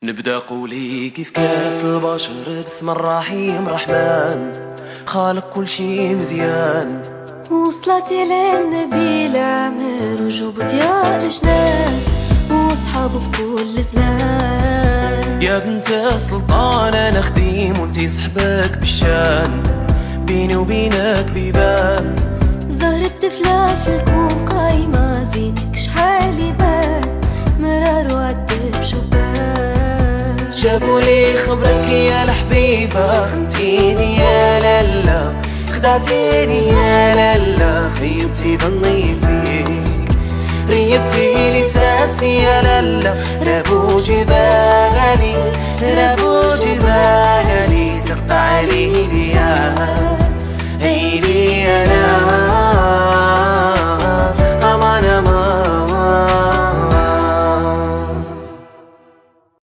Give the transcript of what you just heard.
نبدا قولي كيف كافة البشر باسم الرحيم رحمن خالق كل شي مزيان. وصلاتي للنبي العمر وجوب ديال جنان وصحابه في كل زمان. يا بنت سلطان انا خديم وانتي صحبك بالشان، بيني وبينك بيبان زهرة طفلة في الكون قايمة زينك شحال يبان مرار وعذب شبان. جابولي خبرك يا الحبيبة خنتيني يا لالا خدعتيني يا لالا خيبتي ظني فيك ريبتي لي ساسي يا لالا رابو جبالي رابو جبالي تقطع لي ليا